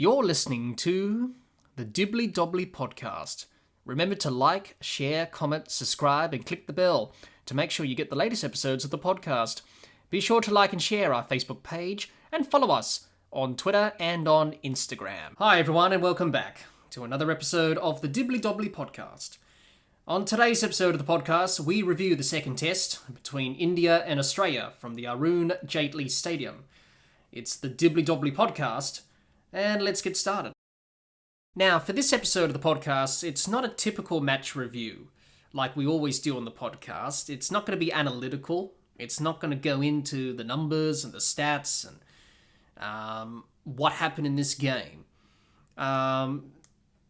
You're listening to the Dibbly Dobbly Podcast. Remember to like, share, comment, subscribe, and click the bell to make sure you get the latest episodes of the podcast. Be sure to like and share our Facebook page and follow us on Twitter and on Instagram. Hi everyone and welcome back to another episode of the Dibbly Dobbly Podcast. On today's episode of the podcast, we review the second test between India and Australia from the Arun Jaitley Stadium. It's the Dibbly Dobbly Podcast, and let's get started. Now, for this episode of the podcast, it's not a typical match review like we always do on the podcast. It's not going to be analytical. It's not going to go into the numbers and the stats and what happened in this game.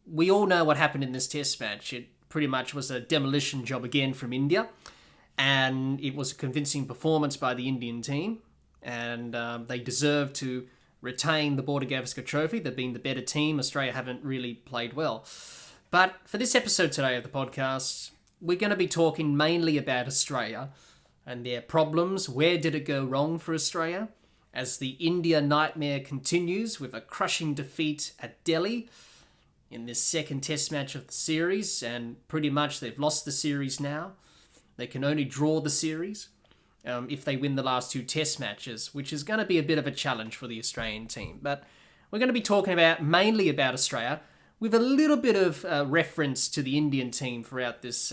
We all know what happened in this test match. It pretty much was a demolition job again from India, and it was a convincing performance by the Indian team, and they deserve to retain the Border Gavaskar Trophy. They've been the better team. Australia haven't really played well. But for this episode today of the podcast, we're going to be talking mainly about Australia and their problems. Where did it go wrong for Australia? As the India nightmare continues with a crushing defeat at Delhi in this second test match of the series, and pretty much they've lost the series now. They can only draw the series if they win the last two test matches, which is going to be a bit of a challenge for the Australian team. But we're going to be talking mainly about Australia, with a little bit of reference to the Indian team throughout this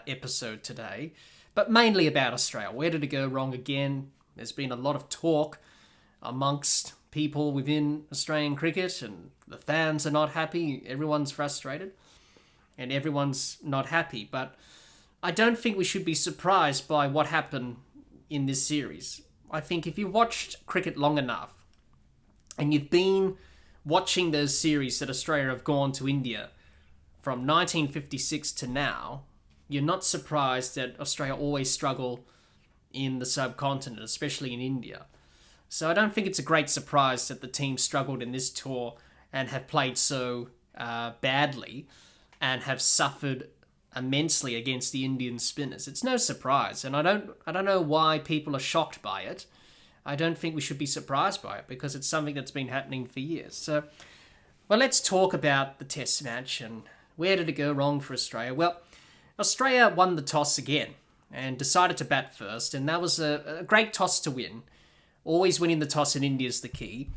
episode today, but mainly about Australia. Where did it go wrong again? There's been a lot of talk amongst people within Australian cricket, and the fans are not happy. Everyone's frustrated, and everyone's not happy. But I don't think we should be surprised by what happened in this series. I think if you watched cricket long enough, and you've been watching those series that Australia have gone to India from 1956 to now, you're not surprised that Australia always struggle in the subcontinent, especially in India. So I don't think it's a great surprise that the team struggled in this tour and have played so badly and have suffered immensely against the Indian spinners. It's no surprise, and I don't know why people are shocked by it. I don't think we should be surprised by it, because it's something that's been happening for years. So, well, let's talk about the test match and where did it go wrong for Australia. Well, Australia won the toss again and decided to bat first, and that was a great toss to win. Always winning the toss in India is the key.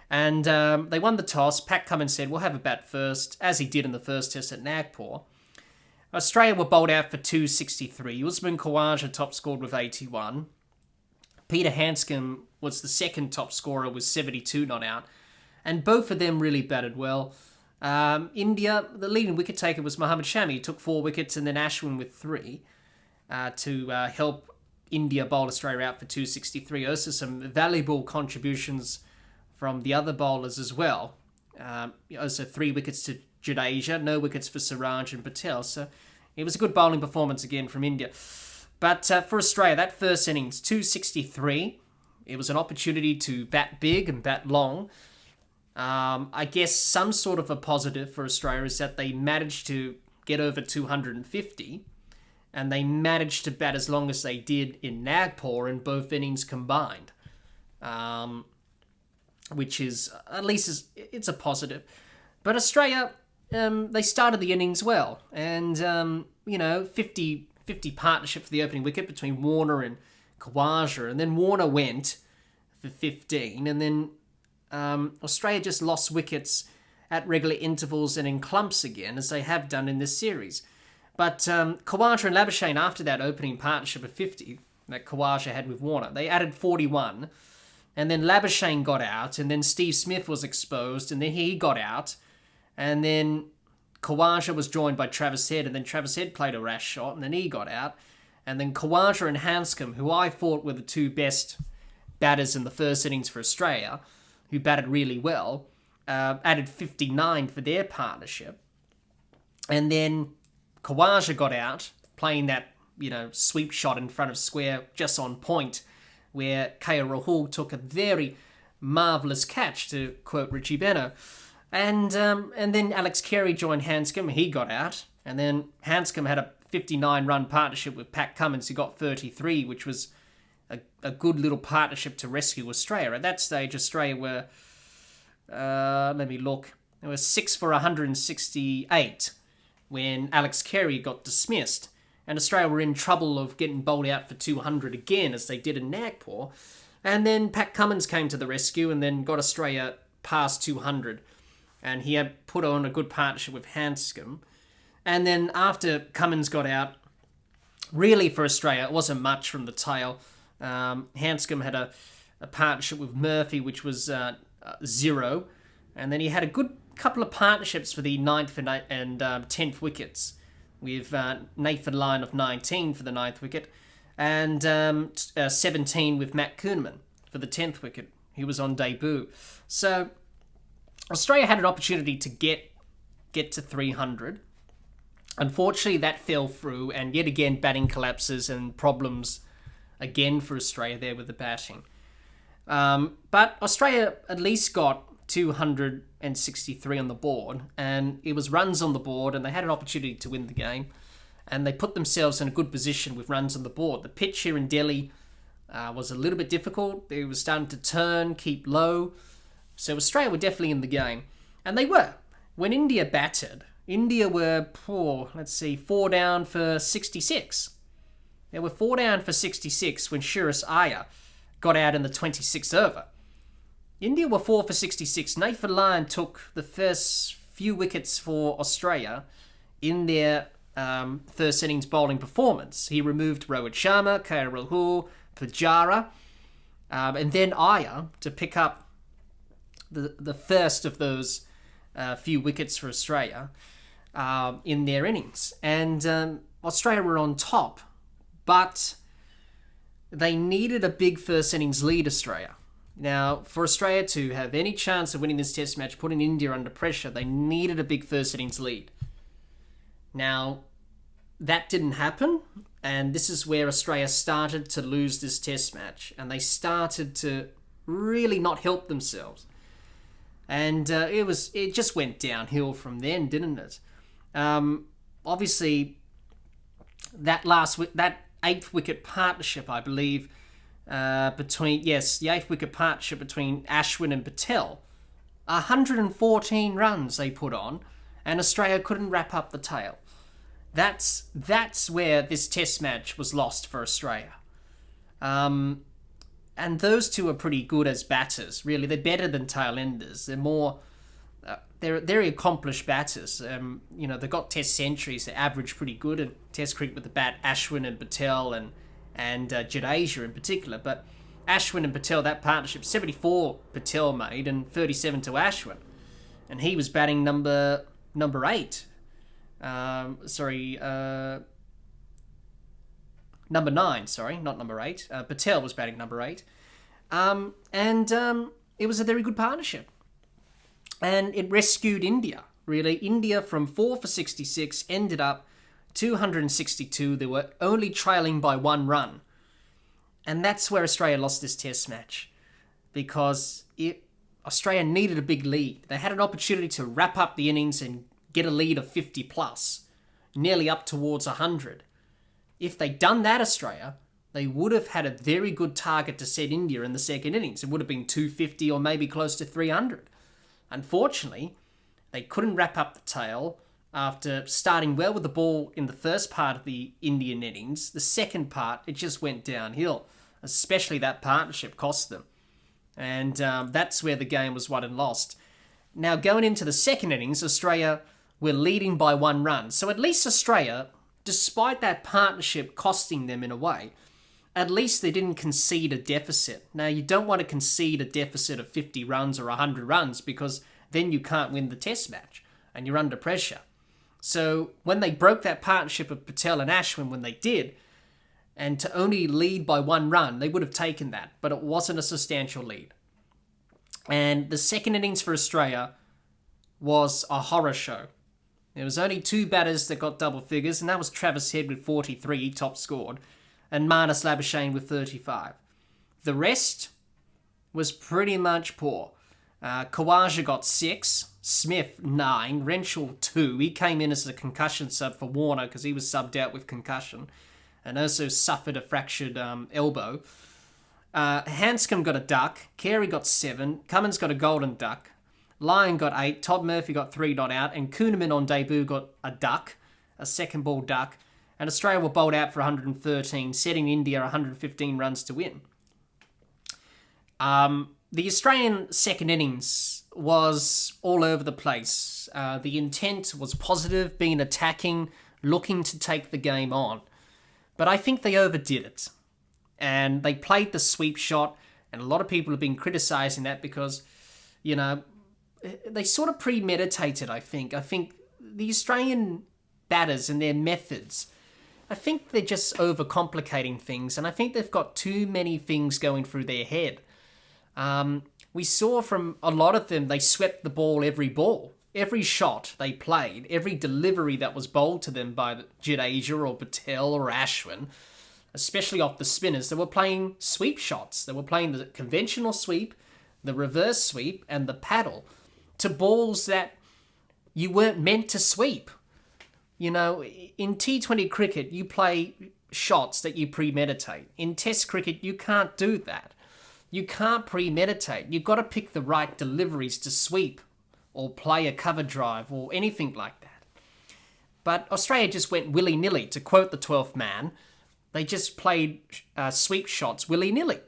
And they won the toss. Pat Cummins said, we'll have a bat first, as he did in the first test at Nagpur. Australia were bowled out for 263. Usman Khawaja top scored with 81. Peter Handscomb was the second top scorer with 72 not out. And both of them really batted well. India, the leading wicket taker was Mohammad Shami. He took 4 wickets, and then Ashwin with 3 to help India bowl Australia out for 263. Also some valuable contributions from the other bowlers as well. Also 3 wickets to Jadeja, no wickets for Siraj and Patel. So it was a good bowling performance again from India. But for Australia, that first innings, 263, it was an opportunity to bat big and bat long. I guess some sort of a positive for Australia is that they managed to get over 250, and they managed to bat as long as they did in Nagpur in both innings combined, which is, at least, it's a positive. But Australia, they started the innings well, and 50 partnership for the opening wicket between Warner and Khawaja, and then Warner went for 15, and then Australia just lost wickets at regular intervals and in clumps again, as they have done in this series. But Khawaja and Labuschagne, after that opening partnership of 50 that Khawaja had with Warner, they added 41, and then Labuschagne got out, and then Steve Smith was exposed, and then he got out. And then Khawaja was joined by Travis Head, and then Travis Head played a rash shot, and then he got out. And then Khawaja and Handscomb, who I thought were the two best batters in the first innings for Australia, who batted really well, added 59 for their partnership. And then Khawaja got out, playing that, sweep shot in front of square, just on point, where KL Rahul took a very marvellous catch, to quote Richie Beno. And then Alex Carey joined Handscomb. He got out. And then Handscomb had a 59-run partnership with Pat Cummins, who got 33, which was a good little partnership to rescue Australia. At that stage, Australia were let me look. It was 6 for 168 when Alex Carey got dismissed. And Australia were in trouble of getting bowled out for 200 again, as they did in Nagpur. And then Pat Cummins came to the rescue and then got Australia past 200. And he had put on a good partnership with Hanscom. And then after Cummins got out, really for Australia, it wasn't much from the tail. Hanscom had a partnership with Murphy, which was 0. And then he had a good couple of partnerships for the 9th and 10th wickets, with Nathan Lyon of 19 for the 9th wicket, and 17 with Matt Kuhneman for the 10th wicket. He was on debut. So Australia had an opportunity to get to 300. Unfortunately, that fell through, and yet again, batting collapses and problems again for Australia there with the batting. But Australia at least got 263 on the board, and it was runs on the board, and they had an opportunity to win the game, and they put themselves in a good position with runs on the board. The pitch here in Delhi was a little bit difficult. It was starting to turn, keep low, so Australia were definitely in the game, and they were. When India batted, India were, 4 down for 66. They were 4 down for 66 when Shreyas Iyer got out in the 26th over. India were 4 for 66. Nathan Lyon took the first few wickets for Australia in their first innings bowling performance. He removed Rohit Sharma, KL Rahul, Pujara, and then Iyer to pick up the first of those few wickets for Australia in their innings. And Australia were on top, but they needed a big first innings lead, Australia. Now, for Australia to have any chance of winning this test match, putting India under pressure, they needed a big first innings lead. Now, that didn't happen, and this is where Australia started to lose this test match, and they started to really not help themselves. And it just went downhill from then, didn't it? Obviously, that 8th wicket partnership, I believe, the 8th wicket partnership between Ashwin and Patel, 114 runs they put on, and Australia couldn't wrap up the tail. That's where this test match was lost for Australia. And those two are pretty good as batters, really. They're better than tail-enders. They're more... They're accomplished batters. They've got test centuries. They average pretty good in test cricket with the bat, Ashwin and Patel and Jadeja in particular. But Ashwin and Patel, that partnership, 74 Patel made and 37 to Ashwin. And he was batting number 8. Number 9, not number 8. Patel was batting number 8. It was a very good partnership. And it rescued India, really. India from 4 for 66 ended up 262. They were only trailing by 1 run. And that's where Australia lost this test match. Because Australia needed a big lead. They had an opportunity to wrap up the innings and get a lead of 50 plus, nearly up towards 100. If they'd done that, Australia, they would have had a very good target to set India in the second innings. It would have been 250 or maybe close to 300. Unfortunately, they couldn't wrap up the tail after starting well with the ball in the first part of the Indian innings. The second part, it just went downhill. Especially that partnership cost them. And that's where the game was won and lost. Now, going into the second innings, Australia were leading by 1 run. So at least Australia, despite that partnership costing them in a way, at least they didn't concede a deficit. Now, you don't want to concede a deficit of 50 runs or 100 runs because then you can't win the test match and you're under pressure. So when they broke that partnership of Patel and Ashwin, when they did, and to only lead by 1 run, they would have taken that, but it wasn't a substantial lead. And the second innings for Australia was a horror show. There was only 2 batters that got double figures, and that was Travis Head with 43, he top scored, and Marnus Labuschagne with 35. The rest was pretty much poor. Khawaja got 6, Smith 9, Renshaw 2. He came in as a concussion sub for Warner because he was subbed out with concussion and also suffered a fractured elbow. Hanscom got a duck, Carey got 7, Cummins got a golden duck, Lyon got 8, Todd Murphy got 3 not out, and Kuhneman on debut got a duck, a second ball duck, and Australia were bowled out for 113, setting India 115 runs to win. The Australian second innings was all over the place. The intent was positive, being attacking, looking to take the game on. But I think they overdid it. And they played the sweep shot, and a lot of people have been criticising that because, they sort of premeditated, I think. I think the Australian batters and their methods, I think they're just overcomplicating things, and I think they've got too many things going through their head. We saw from a lot of them, they swept the ball every ball. Every shot they played, every delivery that was bowled to them by Jadeja or Patel or Ashwin, especially off the spinners, they were playing sweep shots. They were playing the conventional sweep, the reverse sweep, and the paddle to balls that you weren't meant to sweep. In T20 cricket, you play shots that you premeditate. In Test cricket, you can't do that. You can't premeditate. You've got to pick the right deliveries to sweep or play a cover drive or anything like that. But Australia just went willy-nilly. To quote the 12th man, they just played sweep shots willy-nilly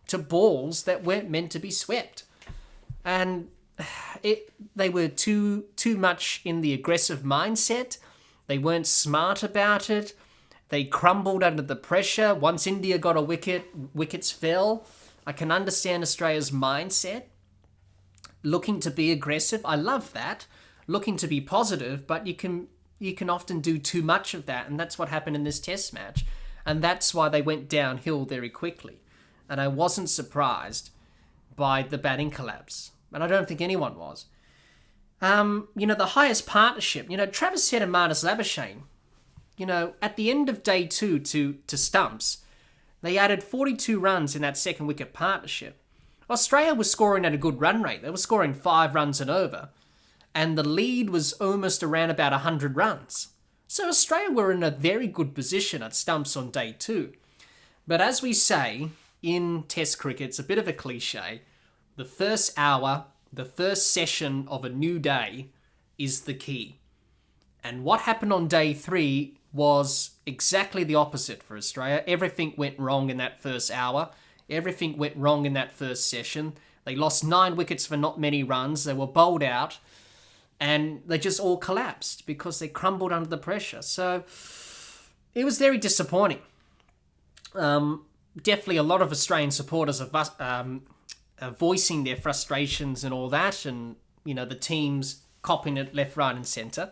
to balls that weren't meant to be swept. And they were too much in the aggressive mindset. They weren't smart about it. They crumbled under the pressure. Once India got a wicket, wickets fell. I can understand Australia's mindset. Looking to be aggressive, I love that. Looking to be positive, but you can often do too much of that, and that's what happened in this test match. And that's why they went downhill very quickly. And I wasn't surprised by the batting collapse. And I don't think anyone was. The highest partnership, Travis Head and Marnus Labuschagne, at the end of day 2 to stumps, they added 42 runs in that second wicket partnership. Australia was scoring at a good run rate. They were scoring 5 runs and over. And the lead was almost around about 100 runs. So Australia were in a very good position at stumps on day 2. But as we say in Test cricket, it's a bit of a cliche. The first hour, the first session of a new day is the key. And what happened on day 3 was exactly the opposite for Australia. Everything went wrong in that first hour. Everything went wrong in that first session. They lost 9 wickets for not many runs. They were bowled out. And they just all collapsed because they crumbled under the pressure. So it was very disappointing. Definitely a lot of Australian supporters are voicing their frustrations and all that. And, the teams copping it left, right and centre.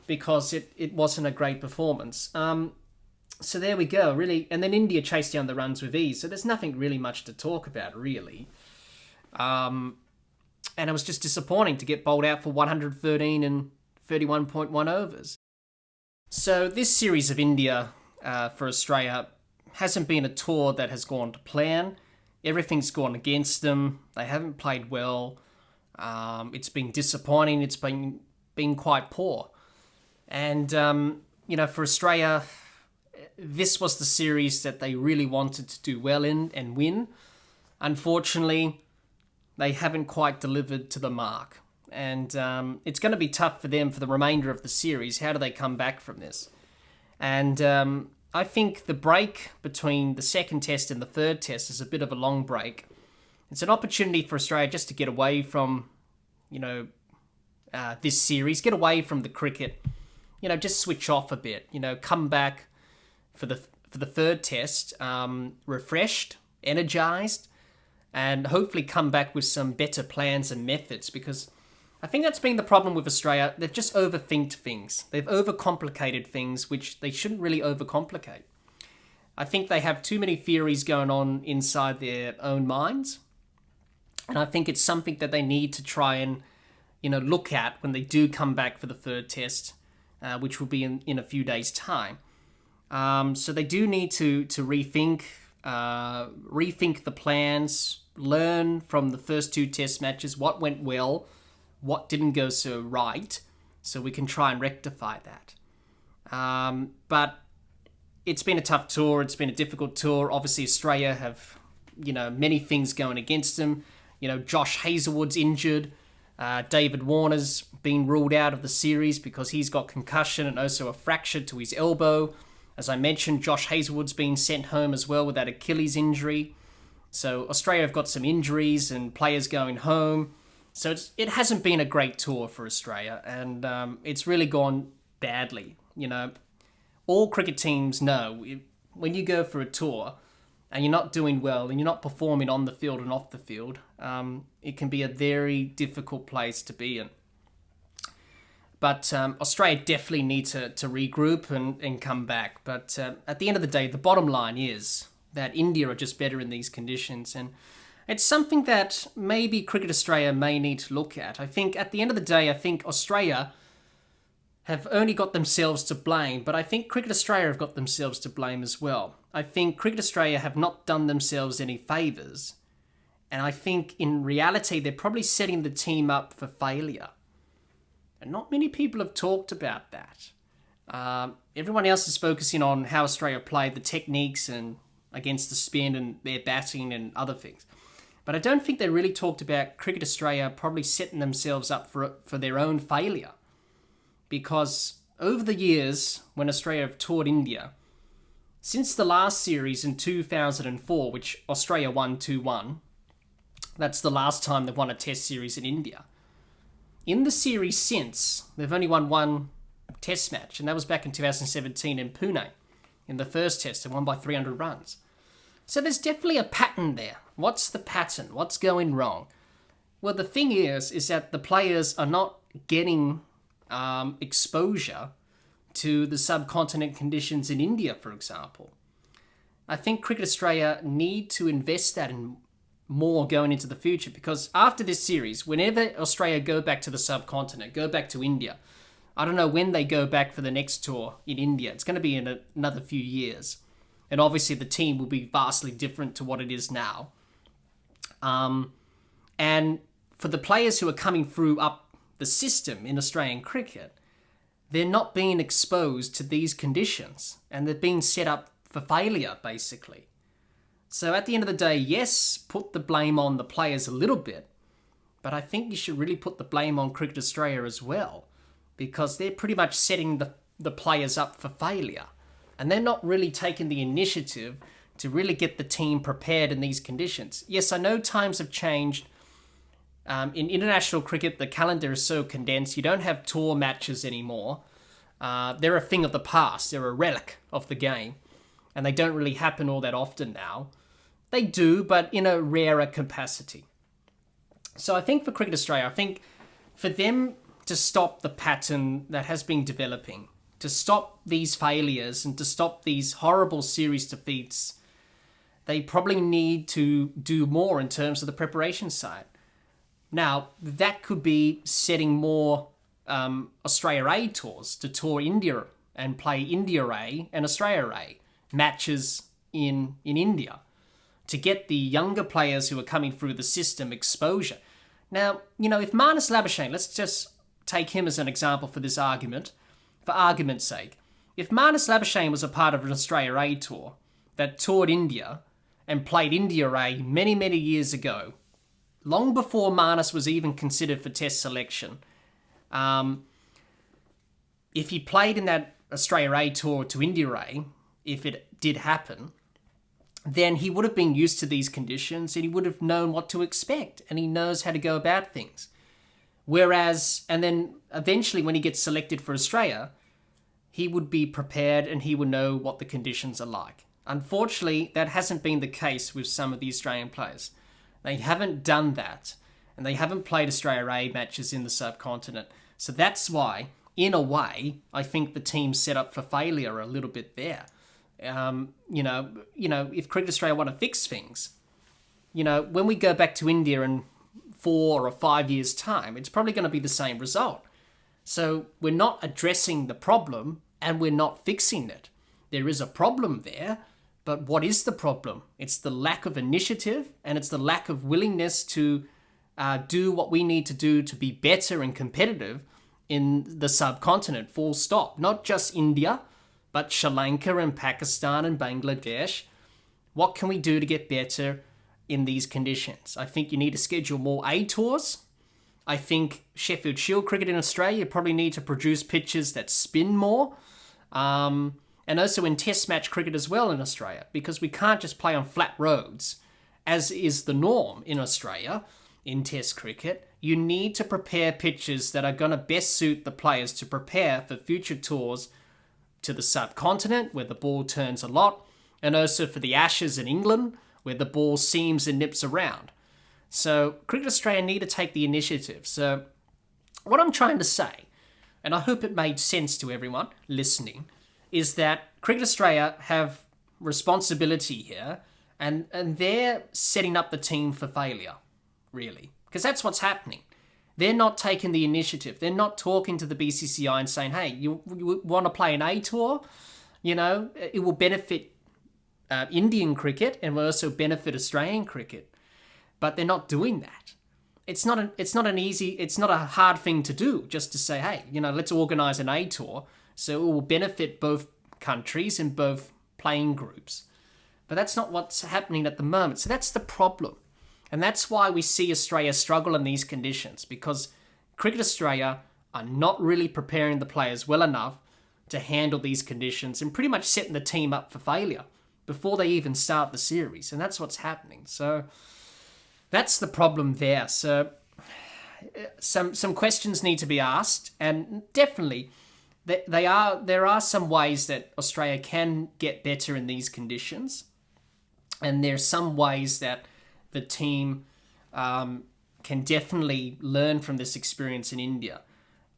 Because it wasn't a great performance. So there we go, really. And then India chased down the runs with ease. So there's nothing really much to talk about, really. And it was just disappointing to get bowled out for 113 and 31.1 overs. So this series of India for Australia hasn't been a tour that has gone to plan. Everything's gone against them. They haven't played well. It's been disappointing. It's been quite poor. And, for Australia, this was the series that they really wanted to do well in and win. Unfortunately, they haven't quite delivered to the mark. And it's going to be tough for them for the remainder of the series. How do they come back from this? And I think the break between the second test and the third test is a bit of a long break. It's an opportunity for Australia just to get away from, this series, get away from the cricket. Just switch off a bit. Come back for the third test, refreshed, energized, and hopefully come back with some better plans and methods. Because I think that's been the problem with Australia. They've just overthinked things. They've overcomplicated things, which they shouldn't really overcomplicate. I think they have too many theories going on inside their own minds, and I think it's something that they need to try and look at when they do come back for the third test. Which will be in a few days' time. So they do need to rethink the plans, learn from the first 2 test matches, what went well, what didn't go so right, so we can try and rectify that. But it's been a tough tour. It's been a difficult tour. Obviously, Australia have, many things going against them. Josh Hazlewood's injured. David Warner's been ruled out of the series because he's got concussion and also a fracture to his elbow. As I mentioned, Josh Hazlewood's been sent home as well with that Achilles injury. So Australia have got some injuries and players going home. So it hasn't been a great tour for Australia, and it's really gone badly. All cricket teams know when you go for a tour and you're not doing well and you're not performing on the field and off the field, it can be a very difficult place to be in. But Australia definitely need to regroup and come back. But at the end of the day, the bottom line is that India are just better in these conditions. And it's something that maybe Cricket Australia may need to look at. I think at the end of the day, I think Australia have only got themselves to blame, but I think Cricket Australia have got themselves to blame as well. I think Cricket Australia have not done themselves any favours. And I think in reality, they're probably setting the team up for failure. And not many people have talked about that. Everyone else is focusing on how Australia played, the techniques and against the spin and their batting and other things. But I don't think they really talked about Cricket Australia probably setting themselves up for their own failure. Because over the years, when Australia have toured India, since the last series in 2004, which Australia won 2-1, that's the last time they've won a test series in India. In the series since, they've only won one test match, and that was back in 2017 in Pune. In the first test, they won by 300 runs. So there's definitely a pattern there. What's the pattern? What's going wrong? Well, the thing is that the players are not getting exposure to the subcontinent conditions in India, for example. I think Cricket Australia need to invest that in more going into the future, because after this series, whenever Australia go back to the subcontinent, go back to India, I don't know when they go back for the next tour in India. It's going to be in another few years. And obviously the team will be vastly different to what it is now. And for the players who are coming through up the system in Australian cricket, they're not being exposed to these conditions. And they're being set up for failure, basically. So at the end of the day, yes, put the blame on the players a little bit. But I think you should really put the blame on Cricket Australia as well, because they're pretty much setting the players up for failure. And they're not really taking the initiative to really get the team prepared in these conditions. Yes, I know times have changed. In international cricket, the calendar is so condensed. You don't have tour matches anymore. They're a thing of the past. They're a relic of the game. And they don't really happen all that often now. They do, but in a rarer capacity. So I think for Cricket Australia, I think for them to stop the pattern that has been developing, to stop these failures and to stop these horrible series defeats, they probably need to do more in terms of the preparation side. Now, that could be setting more Australia A tours to tour India and play India A and Australia A matches in India to get the younger players who are coming through the system exposure. Now, if Marnus Labuschagne, let's just take him as an example for this argument, for argument's sake. If Marnus Labuschagne was a part of an Australia A tour that toured India and played India A many, many years ago, long before Marnus was even considered for test selection, if he played in that Australia A tour to India A, if it did happen, then he would have been used to these conditions and he would have known what to expect and he knows how to go about things. Whereas, and then eventually when he gets selected for Australia, he would be prepared and he would know what the conditions are like. Unfortunately, that hasn't been the case with some of the Australian players. They haven't done that and they haven't played Australia A matches in the subcontinent. So that's why, in a way, I think the team's set up for failure a little bit there. If Cricket Australia want to fix things, when we go back to India in 4 or 5 years' time, it's probably going to be the same result. So we're not addressing the problem and we're not fixing it. There is a problem there, but what is the problem? It's the lack of initiative and it's the lack of willingness to do what we need to do to be better and competitive in the subcontinent, full stop. Not just India, but Sri Lanka and Pakistan and Bangladesh. What can we do to get better in these conditions? I think you need to schedule more A tours. I think Sheffield Shield cricket in Australia probably need to produce pitches that spin more. And also in test match cricket as well in Australia, because we can't just play on flat roads, as is the norm in Australia in test cricket. You need to prepare pitches that are going to best suit the players to prepare for future tours to the subcontinent, where the ball turns a lot, and also for the Ashes in England, where the ball seams and nips around. So Cricket Australia need to take the initiative. So what I'm trying to say, and I hope it made sense to everyone listening, is that Cricket Australia have responsibility here, and they're setting up the team for failure, really. Because that's what's happening. They're not taking the initiative. They're not talking to the BCCI and saying, hey, you want to play an A tour? You know, it will benefit Indian cricket and will also benefit Australian cricket. But they're not doing that. It's not a hard thing to do, just to say, hey, you know, let's organise an A tour so it will benefit both countries and both playing groups. But that's not what's happening at the moment. So that's the problem. And that's why we see Australia struggle in these conditions, because Cricket Australia are not really preparing the players well enough to handle these conditions and pretty much setting the team up for failure before they even start the series. And that's what's happening. So that's the problem there. So some questions need to be asked, and definitely there are some ways that Australia can get better in these conditions, and there's some ways that the team can definitely learn from this experience in India.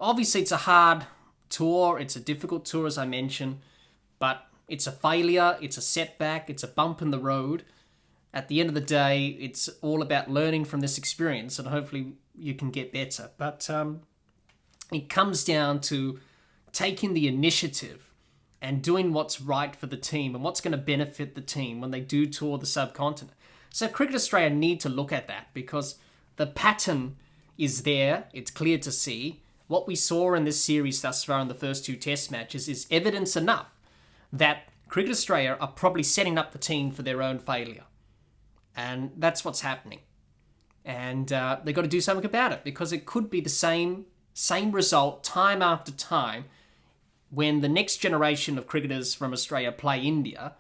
Obviously, it's a hard tour. It's a difficult tour, as I mentioned, but it's a failure. It's a setback. It's a bump in the road. At the end of the day, it's all about learning from this experience, and hopefully you can get better. But it comes down to taking the initiative and doing what's right for the team and what's going to benefit the team when they do tour the subcontinent. So Cricket Australia need to look at that, because the pattern is there. It's clear to see. What we saw in this series thus far in the first two test matches is evidence enough that Cricket Australia are probably setting up the team for their own failure. And that's what's happening. And they've got to do something about it, because it could be the same result time after time when the next generation of cricketers from Australia play India.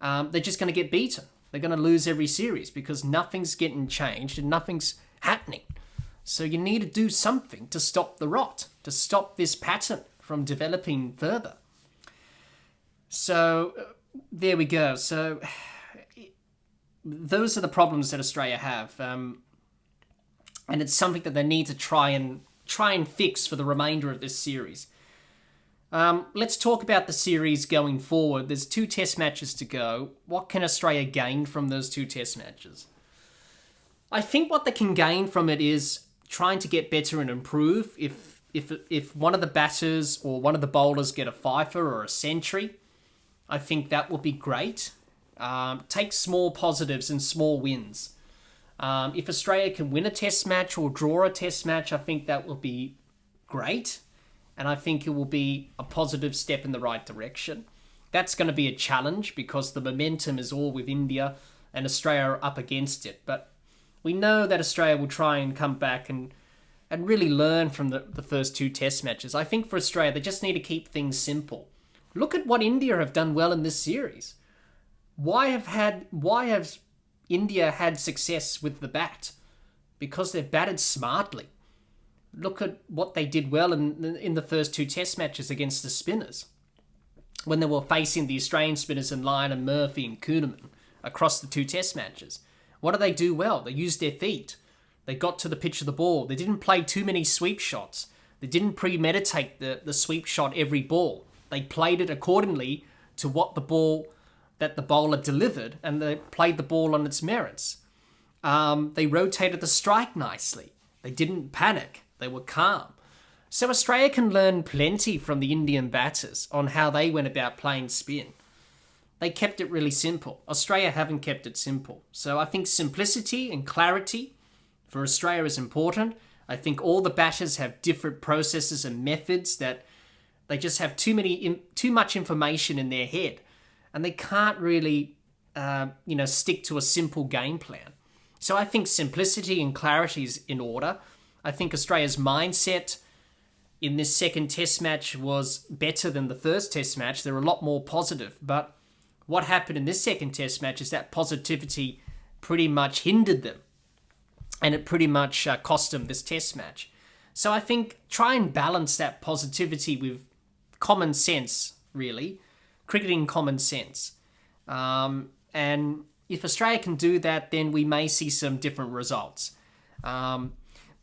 They're just going to get beaten. They're going to lose every series because nothing's getting changed and nothing's happening. So you need to do something to stop the rot, to stop this pattern from developing further. So there we go. So those are the problems that Australia have. And it's something that they need to try and fix for the remainder of this series. Let's talk about the series going forward. There's 2 test matches to go. What can Australia gain from those 2 test matches? I think what they can gain from it is trying to get better and improve. If one of the batters or one of the bowlers get a fifer or a century, I think that will be great. Take small positives and small wins. If Australia can win a test match or draw a test match, I think that will be great. And I think it will be a positive step in the right direction. That's going to be a challenge because the momentum is all with India and Australia are up against it. But we know that Australia will try and come back and really learn from the first 2 test matches. I think for Australia, they just need to keep things simple. Look at what India have done well in this series. Why have India had success with the bat? Because they've batted smartly. Look at what they did well in the first 2 test matches against the spinners, when they were facing the Australian spinners in Lyon and Murphy and Kuhneman across the 2 test matches. What do they do well? They used their feet. They got to the pitch of the ball. They didn't play too many sweep shots. They didn't premeditate the sweep shot every ball. They played it accordingly to what the ball that the bowler delivered, and they played the ball on its merits. They rotated the strike nicely. They didn't panic. They were calm. So Australia can learn plenty from the Indian batters on how they went about playing spin. They kept it really simple. Australia haven't kept it simple. So I think simplicity and clarity for Australia is important. I think all the batters have different processes and methods that they just have too much information in their head, and they can't really stick to a simple game plan. So I think simplicity and clarity is in order. I think Australia's mindset in this second test match was better than the first test match. They're a lot more positive. But what happened in this second test match is that positivity pretty much hindered them. And it pretty much cost them this test match. So I think try and balance that positivity with common sense, really. Cricketing common sense. And if Australia can do that, then we may see some different results.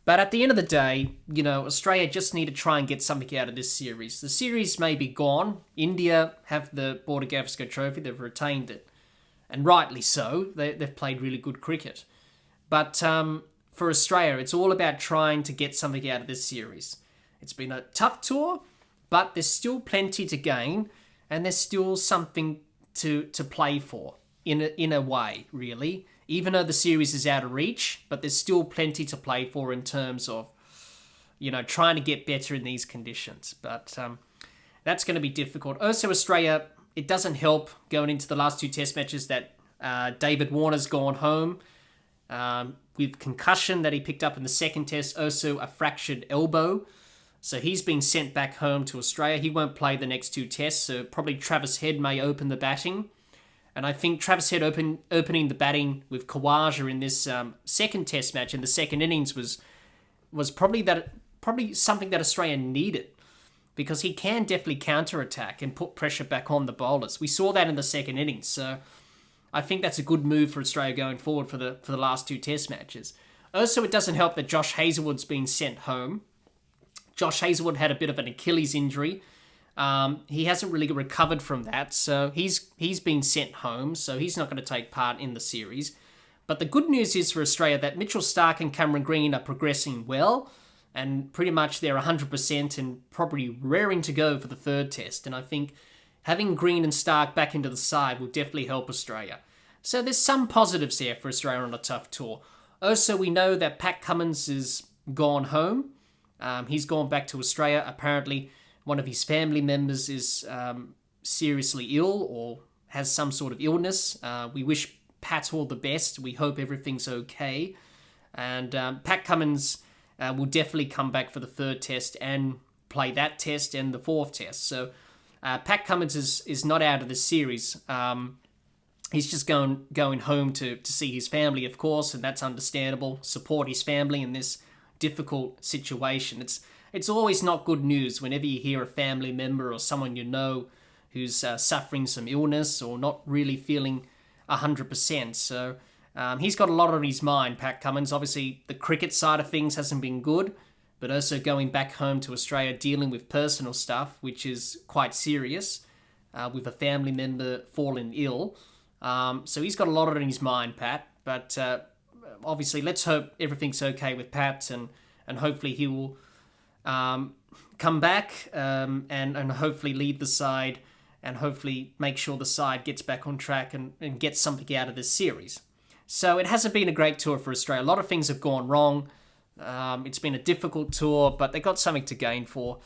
But at the end of the day, Australia just need to try and get something out of this series. The series may be gone. India have the Border Gavaskar Trophy. They've retained it. And rightly so. They've played really good cricket. But for Australia, it's all about trying to get something out of this series. It's been a tough tour, but there's still plenty to gain. And there's still something to play for in a way, really. Even though the series is out of reach, but there's still plenty to play for in terms of, trying to get better in these conditions. But that's going to be difficult. Also, Australia, it doesn't help going into the last two test matches that David Warner's gone home with concussion that he picked up in the second test, also a fractured elbow. So he's been sent back home to Australia. He won't play the next two tests, so probably Travis Head may open the batting. And I think Travis Head opening the batting with Khawaja in this second test match in the second innings was probably something that Australia needed, because he can definitely counter-attack and put pressure back on the bowlers. We saw that in the second innings, so I think that's a good move for Australia going forward for the last two test matches. Also, it doesn't help that Josh Hazlewood's been sent home. Josh Hazlewood had a bit of an Achilles injury. He hasn't really recovered from that, so he's been sent home, so he's not going to take part in the series. But the good news is for Australia that Mitchell Starc and Cameron Green are progressing well, and pretty much they're 100% and probably raring to go for the third test. And I think having Green and Starc back into the side will definitely help Australia. So there's some positives there for Australia on a tough tour. Also, we know that Pat Cummins is gone home. He's gone back to Australia. Apparently, one of his family members is seriously ill or has some sort of illness. We wish Pat all the best. We hope everything's okay. And Pat Cummins will definitely come back for the third test and play that test and the fourth test. So Pat Cummins is not out of the series. He's just going home to see his family, of course, and that's understandable. Support his family in this difficult situation. It's always not good news whenever you hear a family member or someone you know who's suffering some illness or not really feeling 100%. So he's got a lot on his mind, Pat Cummins. Obviously, the cricket side of things hasn't been good, but also going back home to Australia, dealing with personal stuff, which is quite serious, with a family member falling ill. So he's got a lot on his mind, Pat. But obviously, let's hope everything's okay with Pat, and hopefully he will come back and hopefully lead the side and hopefully make sure the side gets back on track and gets something out of this series. So it hasn't been a great tour for Australia. A lot of things have gone wrong. It's been a difficult tour, but they got something to gain for.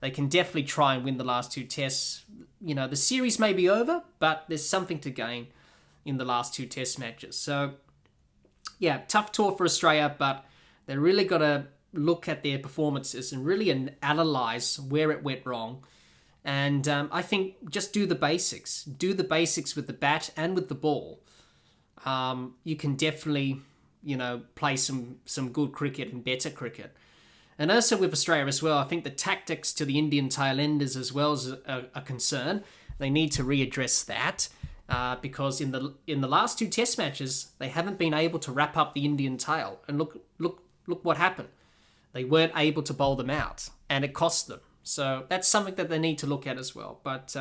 They can definitely try and win the last two tests. The series may be over, but there's something to gain in the last two test matches. So, yeah, tough tour for Australia, but they really got to look at their performances and really analyse where it went wrong. And I think just do the basics. Do the basics with the bat and with the ball. You can definitely, play some good cricket and better cricket. And also with Australia as well, I think the tactics to the Indian tailenders as well is a concern. They need to readdress that because in the last two test matches, they haven't been able to wrap up the Indian tail. And look what happened. They weren't able to bowl them out, and it cost them. So that's something that they need to look at as well. But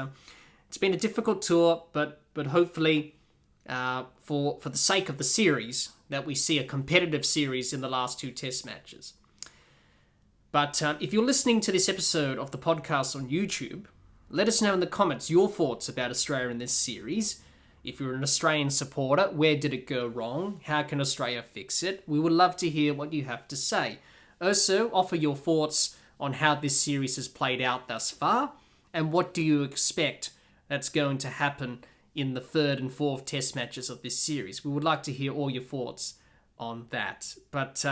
it's been a difficult tour, but hopefully for the sake of the series, that we see a competitive series in the last two test matches. But if you're listening to this episode of the podcast on YouTube, let us know in the comments your thoughts about Australia in this series. If you're an Australian supporter, where did it go wrong? How can Australia fix it? We would love to hear what you have to say. Also, offer your thoughts on how this series has played out thus far, and what do you expect that's going to happen in the third and fourth test matches of this series. We would like to hear all your thoughts on that. But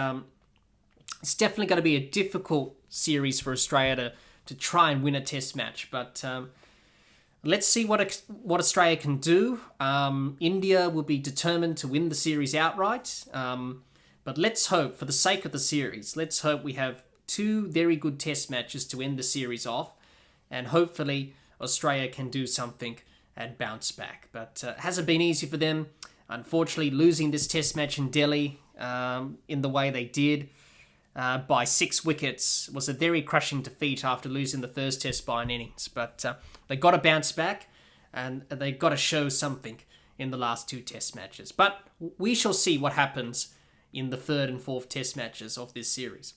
It's definitely going to be a difficult series for Australia to try and win a test match, but let's see what Australia can do. India will be determined to win the series outright, but let's hope, for the sake of the series, let's hope we have two very good test matches to end the series off, and hopefully Australia can do something and bounce back. But it hasn't been easy for them. Unfortunately, losing this test match in Delhi in the way they did by 6 wickets was a very crushing defeat after losing the first test by an innings. But they got to bounce back, and they got to show something in the last 2 test matches. But we shall see what happens in the 3rd and 4th test matches of this series.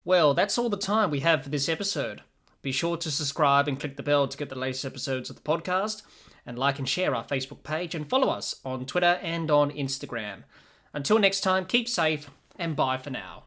Well, that's all the time we have for this episode. Be sure to subscribe and click the bell to get the latest episodes of the podcast, and like and share our Facebook page, and follow us on Twitter and on Instagram. Until next time, keep safe, and bye for now.